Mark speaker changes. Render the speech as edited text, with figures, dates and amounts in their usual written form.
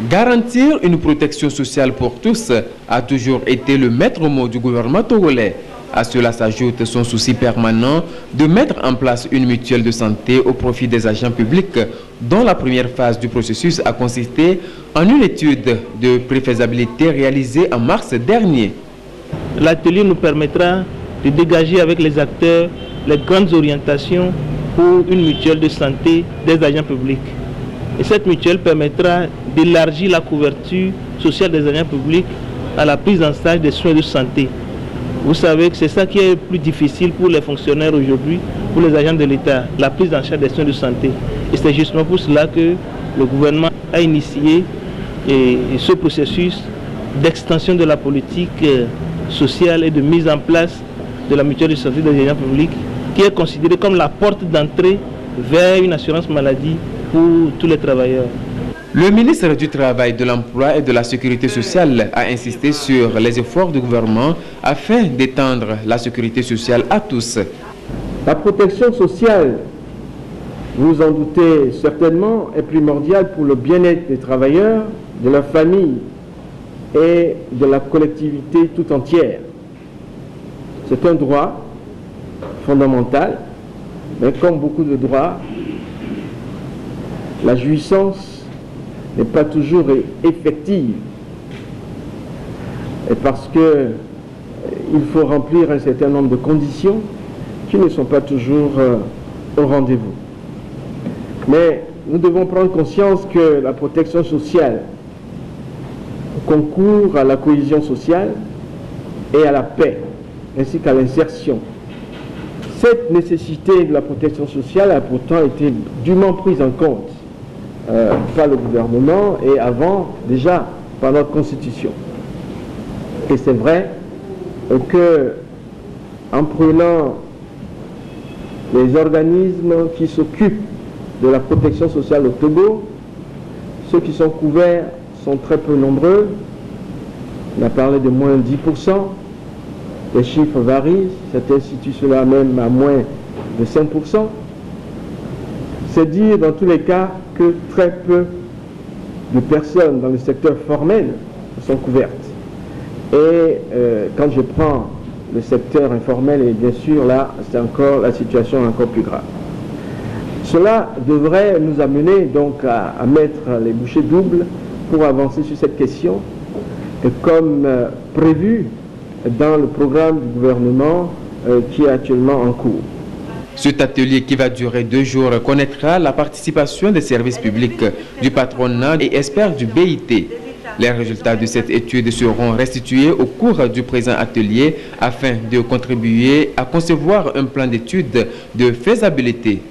Speaker 1: Garantir une protection sociale pour tous a toujours été le maître mot du gouvernement togolais. À cela s'ajoute son souci permanent de mettre en place une mutuelle de santé au profit des agents publics, dont la première phase du processus a consisté en une étude de préfaisabilité réalisée en mars dernier.
Speaker 2: L'atelier nous permettra de dégager avec les acteurs les grandes orientations pour une mutuelle de santé des agents publics. Et cette mutuelle permettra d'élargir la couverture sociale des agents publics à la prise en charge des soins de santé. Vous savez que c'est ça qui est le plus difficile pour les fonctionnaires aujourd'hui, pour les agents de l'État, la prise en charge des soins de santé. Et c'est justement pour cela que le gouvernement a initié ce processus d'extension de la politique sociale et de mise en place de la mutuelle de santé des agents publics, qui est considérée comme la porte d'entrée vers une assurance maladie pour tous les travailleurs.
Speaker 1: Le ministre du Travail, de l'Emploi et de la Sécurité sociale a insisté sur les efforts du gouvernement afin d'étendre la sécurité sociale à tous.
Speaker 3: La protection sociale, vous en doutez certainement, est primordiale pour le bien-être des travailleurs, de leur famille et de la collectivité tout entière. C'est un droit fondamental, mais comme beaucoup de droits, la jouissance n'est pas toujours effective. Et parce qu'il faut remplir un certain nombre de conditions qui ne sont pas toujours au rendez-vous. Mais nous devons prendre conscience que la protection sociale concourt à la cohésion sociale et à la paix, ainsi qu'à l'insertion. Cette nécessité de la protection sociale a pourtant été dûment prise en compte par le gouvernement et avant déjà par notre Constitution. Et c'est vrai que en prenant les organismes qui s'occupent de la protection sociale au Togo, ceux qui sont couverts sont très peu nombreux. On a parlé de moins de 10%. Les chiffres varient, certains situent cela même à moins de 5%. C'est dire dans tous les cas que très peu de personnes dans le secteur formel sont couvertes. Et quand je prends le secteur informel, et bien sûr là, la situation est encore plus grave. Cela devrait nous amener donc à mettre les bouchées doubles pour avancer sur cette question, et comme prévu dans le programme du gouvernement qui est actuellement en cours.
Speaker 1: Cet atelier qui va durer 2 jours connaîtra la participation des services publics, du patronat et experts du BIT. Les résultats de cette étude seront restitués au cours du présent atelier afin de contribuer à concevoir un plan d'étude de faisabilité.